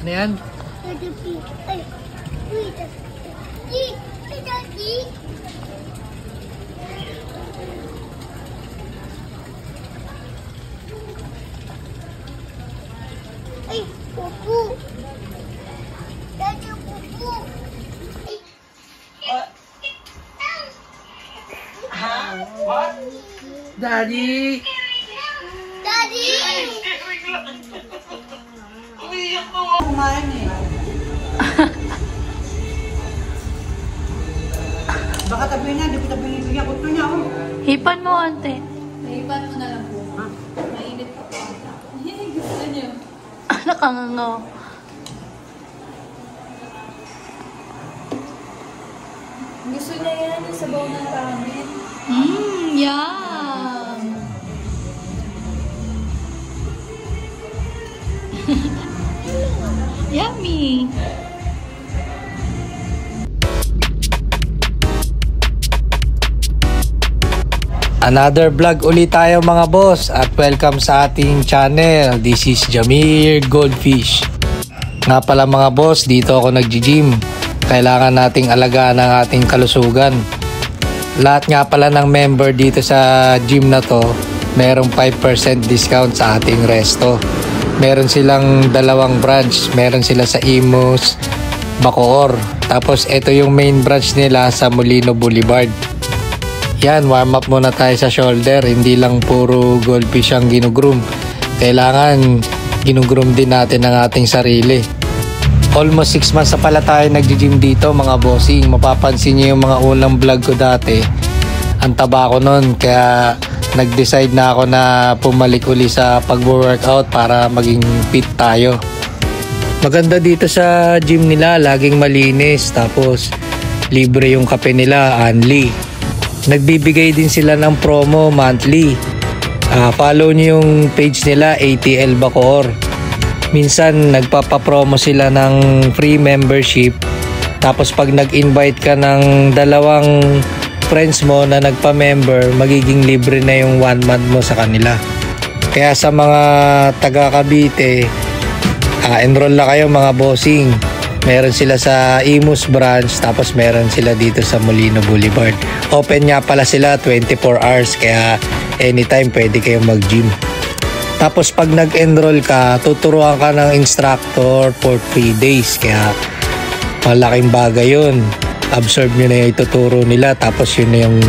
Ano yan? Ay, pupu. Daddy, pupu. What? Daddy! Daddy! Kumain eh. Baka tabi niya, di kita binibigyan ko ito niya. Oh. Hipan mo, ante. Naipan mo na lang po. Mainit pa po. Gusto niyo. Nakangangaw. Gusto niya yan, yung sabaw ng ramen. Yum! Yummy! Another vlog ulit tayo mga boss at welcome sa ating channel. This is Jamir Goldfish. Nga pala mga boss, dito ako nag-gym. Kailangan nating alagaan ang ating kalusugan. Lahat nga pala ng member dito sa gym na to, merong 5% discount sa ating resto. Meron silang dalawang branch. Meron sila sa Imus, Bacoor. Tapos ito yung main branch nila sa Molino Boulevard. Yan, warm up muna tayo sa shoulder. Hindi lang puro goldfish ang ginugroom. Kailangan ginugroom din natin ang ating sarili. Almost 6 months na pala tayo nag-gym dito mga bossing. Mapapansin niyo yung mga unang vlog ko dati. Ang taba ko nun. Kaya nag-decide na ako na pumalik uli sa pag-workout para maging fit tayo. Maganda dito sa gym nila. Laging malinis. Tapos libre yung kape nila. Only. Nagbibigay din sila ng promo monthly. Follow nyo yung page nila, ATL Bacoor. Minsan nagpapapromo sila ng free membership. Tapos pag nag-invite ka ng dalawang friends mo na nagpa-member, magiging libre na yung 1 month mo sa kanila. Kaya sa mga taga Cavite, enroll na kayo mga bossing. Meron sila sa Imus branch, tapos meron sila dito sa Molino Boulevard. Open nga pala sila 24 hours, kaya anytime pwede kayong mag-gym. Tapos pag nag-enroll ka, tuturuan ka ng instructor for 3 days. Kaya malaking bagay yun. Absorb nyo na yung ituturo nila, tapos yun na yung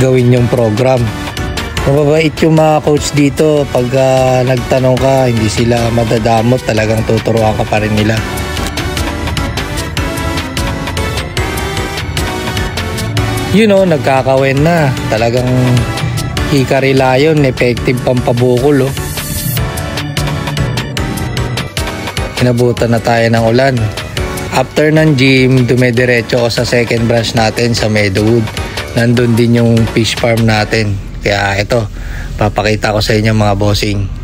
gawin yung program. Mababait yung mga coach dito. Pag nagtanong ka, hindi sila madadamot. Talagang tuturuan ka pa rin nila. Nagkakawin na. Talagang hikarilayon, effective pampabukol. Inabutan na tayo ng ulan. After ng gym, dumediretso ako sa second branch natin sa Meadowood. Nandun din yung fish farm natin. Kaya ito, papakita ko sa inyo mga bossing.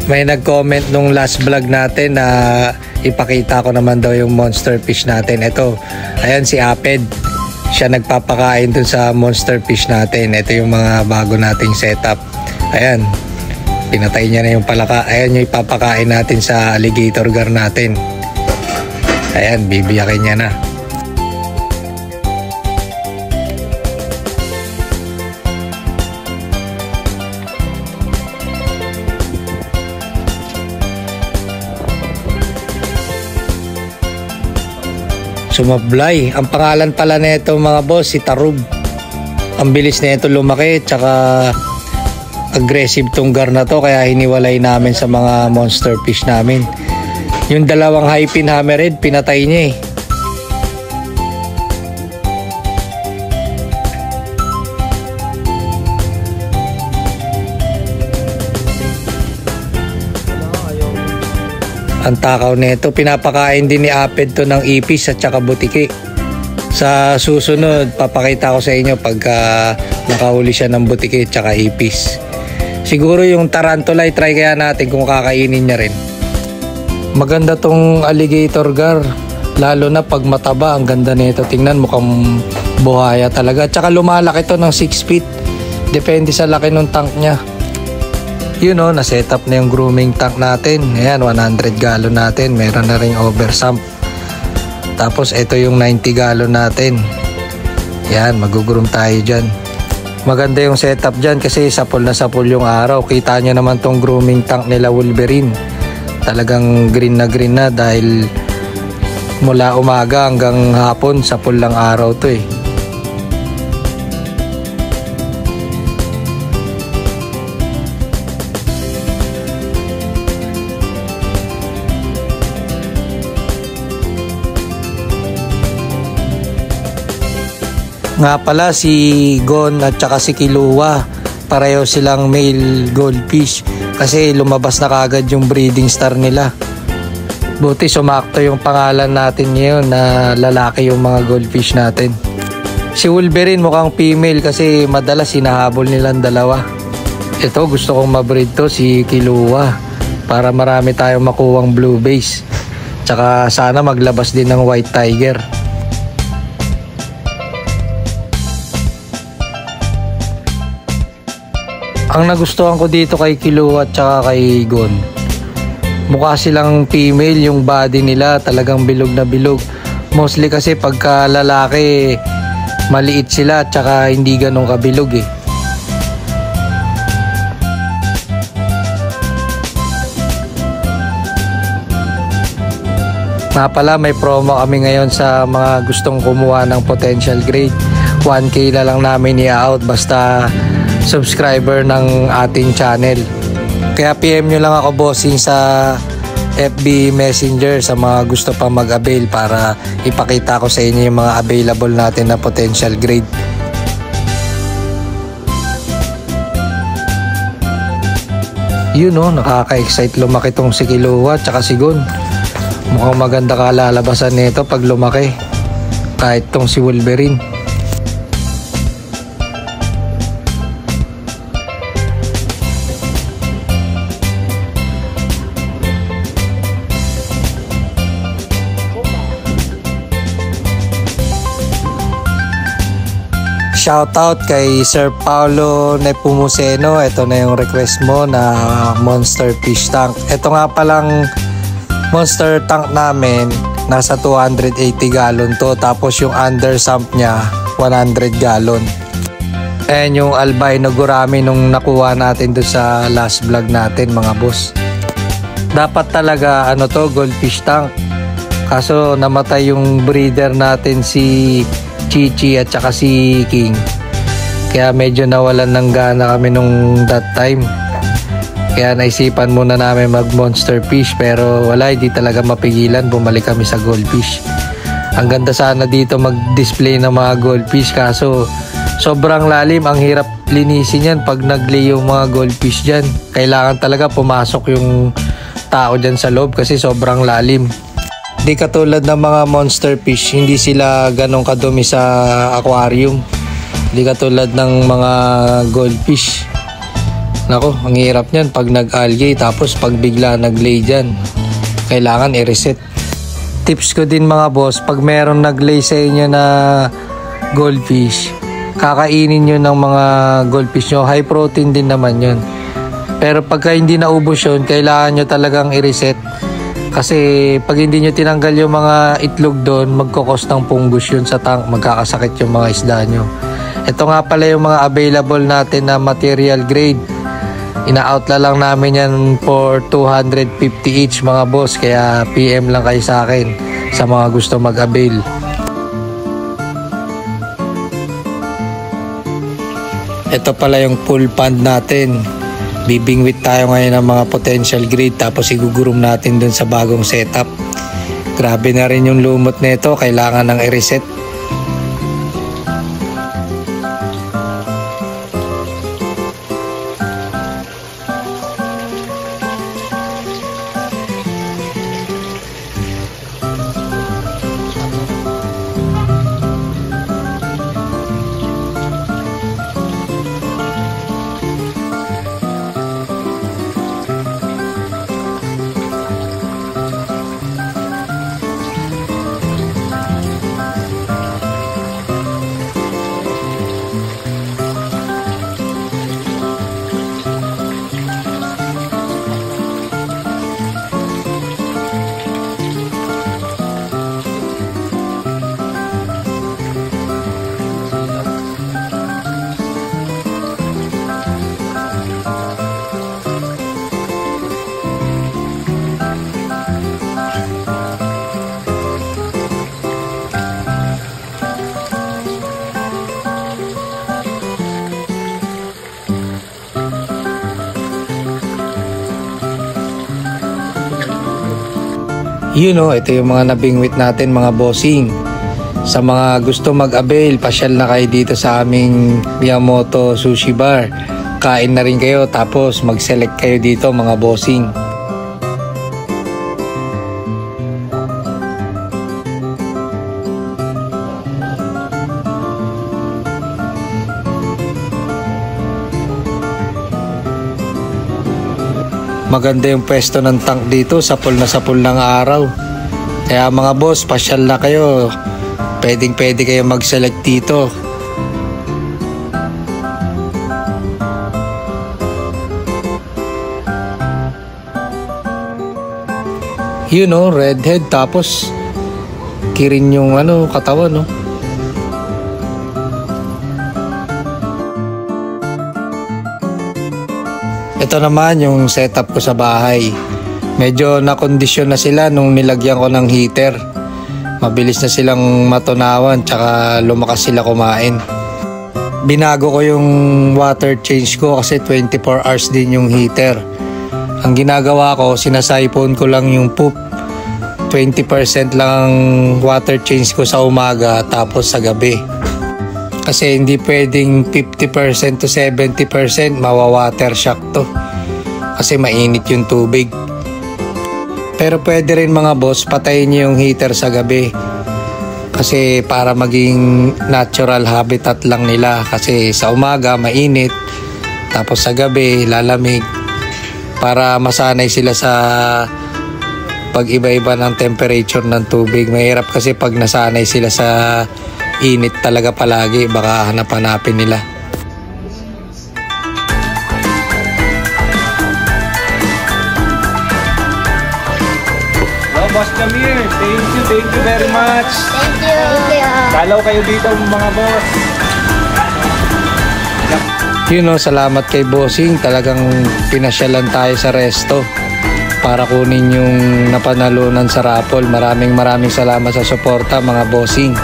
May nag-comment nung last vlog natin na ipakita ko naman daw yung monster fish natin. Ito, ayan si Aped. Siya nagpapakain dun sa monster fish natin. Ito yung mga bago nating setup. Ayan, pinatay niya na yung palaka. Ayan yung ipapakain natin sa alligator gar natin. Ayan, bibiyakin niya na. Sumablay. Ang pangalan pala nito mga boss, si Tarub. Ang bilis nito lumaki, tsaka aggressive tong gar na to, kaya hiniwalay namin sa mga monster fish namin. Yung dalawang high pin hammerhead, pinatay niya eh. Ang takaw nito, pinapakain din ni Aped to ng ipis at saka butiki. Sa susunod, papakita ko sa inyo pagka nakahuli siya ng butiki at saka ipis. Siguro yung tarantula, try kaya natin kung kakainin niya rin. Maganda tong alligator gar, lalo na pag mataba. Ang ganda nito, tingnan, mukhang buhaya talaga. At saka lumalaki to ng 6 feet, depende sa laki ng tank niya. Yun o, na-set up na yung grooming tank natin. Ayan, 100 gallon natin. Meron na rin oversump. Tapos ito yung 90 gallon natin. Ayan, mag-groom tayo dyan. Maganda yung setup dyan kasi sapul na sapul yung araw. Kita nyo naman tong grooming tank nila Wolverine. Talagang green na dahil mula umaga hanggang hapon sapul lang araw to eh. Nga pala si Gon at saka si Kilua, pareho silang male goldfish kasi lumabas na kagad yung breeding star nila. Buti sumakto yung pangalan natin ngayon na lalaki yung mga goldfish natin. Si Wolverine mukhang female kasi madalas hinahabol nilang dalawa. Ito gusto kong mabreed to, si Kilua, para marami tayong makuwang blue base. Tsaka sana maglabas din ng white tiger. Ang nagustuhan ko dito kay Kilua at saka kay Gon, mukha silang female, yung body nila talagang bilog na bilog. Mostly kasi pagka lalaki maliit sila at saka hindi ganun kabilog eh. Nga pala, may promo kami ngayon sa mga gustong kumuha ng potential grade. 1K na lang namin i-out basta subscriber ng ating channel. Kaya PM nyo lang ako, bossing, sa FB Messenger sa mga gusto pa mag-avail para ipakita ko sa inyo yung mga available natin na potential grade. Yun o, nakaka-excite lumaki tong si Kilua at saka si Gon. Mukhang maganda kalalabasan nito pag lumaki, kahit tong si Wolverine. Shoutout kay Sir Paulo Nepomuceno. Ito na yung request mo na monster fish tank. Ito nga palang monster tank namin, nasa 280 gallon to. Tapos yung undersump niya 100 gallon. Ayan yung albino gurami nung nakuha natin doon sa last vlog natin, mga boss. Dapat talaga ano to, goldfish tank. Kaso namatay yung breeder natin, si Chichi at saka si King. Kaya medyo nawalan ng gana kami nung that time. Kaya naisipan muna namin mag monster fish, pero wala, hindi talaga mapigilan, bumalik kami sa goldfish. Ang ganda sana dito mag-display ng mga goldfish, kaso sobrang lalim, ang hirap linisin yan pag nag-lay yung mga goldfish dyan. Kailangan talaga pumasok yung tao dyan sa loob kasi sobrang lalim. Di katulad ng mga monster fish, hindi sila ganong kadumi sa aquarium. Di katulad ng mga goldfish. Nako, ang hirap niyan pag nag-algae tapos pag bigla nag-lay dyan. Kailangan i-reset. Tips ko din, mga boss, pag meron nag-lay sa inyo na goldfish, kakainin nyo ng mga goldfish nyo. High protein din naman yun. Pero pagka hindi naubos yun, kailangan nyo talagang i-reset. Kasi pag hindi nyo tinanggal yung mga itlog doon, magkukos ng fungus yun sa tank, magkakasakit yung mga isda nyo. Ito nga pala yung mga available natin na material grade. Ina-outla lang namin yan for 250 each, mga boss. Kaya PM lang kayo sa akin sa mga gusto mag-avail. Ito pala yung full pond natin. Bibingwit tayo ngayon ng mga potential grade tapos igugurum natin dun sa bagong setup. Grabe na rin yung lumot nito, kailangan ng i-reset. Ito yung mga nabingwit natin mga bossing. Sa mga gusto mag-avail, pasyal na kayo dito sa aming Miyamoto Sushi Bar. Kain na rin kayo tapos mag-select kayo dito mga bossing. Maganda yung pwesto ng tank dito, sapul ng araw. Kaya mga boss, pasyal na kayo. Pwede kayo mag-select dito. Redhead tapos kirin yung katawan, Ito naman yung setup ko sa bahay. Medyo nakondisyon na sila nung nilagyan ko ng heater. Mabilis na silang matunawan tsaka lumakas sila kumain. Binago ko yung water change ko kasi 24 hours din yung heater. Ang ginagawa ko, sinasipon ko lang yung poop. 20% lang ang water change ko sa umaga tapos sa gabi. Kasi hindi pwedeng 50% to 70% mawawater shock to. Kasi mainit yung tubig. Pero pwede rin mga boss, patayin nyo yung heater sa gabi. Kasi para maging natural habitat lang nila. Kasi sa umaga mainit, tapos sa gabi lalamig. Para masanay sila sa pag-iba-iba ng temperature ng tubig. Mahirap kasi pag nasanay sila sa init talaga palagi, baka hanap-hanapin nila. Hello, Boss Jamir. Thank you very much. Thank you. Dalaw kayo dito mga boss. Salamat kay Bossing. Talagang pinasyalan tayo sa resto para kunin yung napanalunan sa raffle. Maraming salamat sa suporta mga Bossing.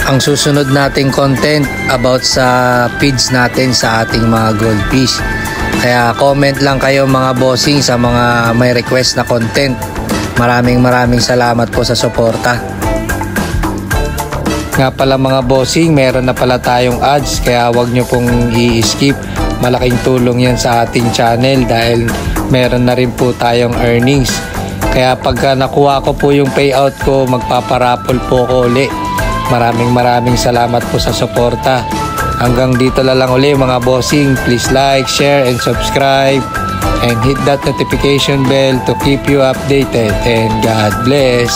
Ang susunod nating content about sa feeds natin sa ating mga goldfish. Kaya comment lang kayo mga bossing sa mga may request na content. Maraming salamat po sa suporta. Nga pala mga bossing, meron na pala tayong ads kaya wag nyo pong i-skip. Malaking tulong yan sa ating channel dahil meron na rin po tayong earnings. Kaya pagka nakuha ko po yung payout ko, magpaparapol po ko uli. Maraming salamat po sa suporta. Hanggang dito na lang uli mga bossing. Please like, share, and subscribe. And hit that notification bell to keep you updated. And God bless.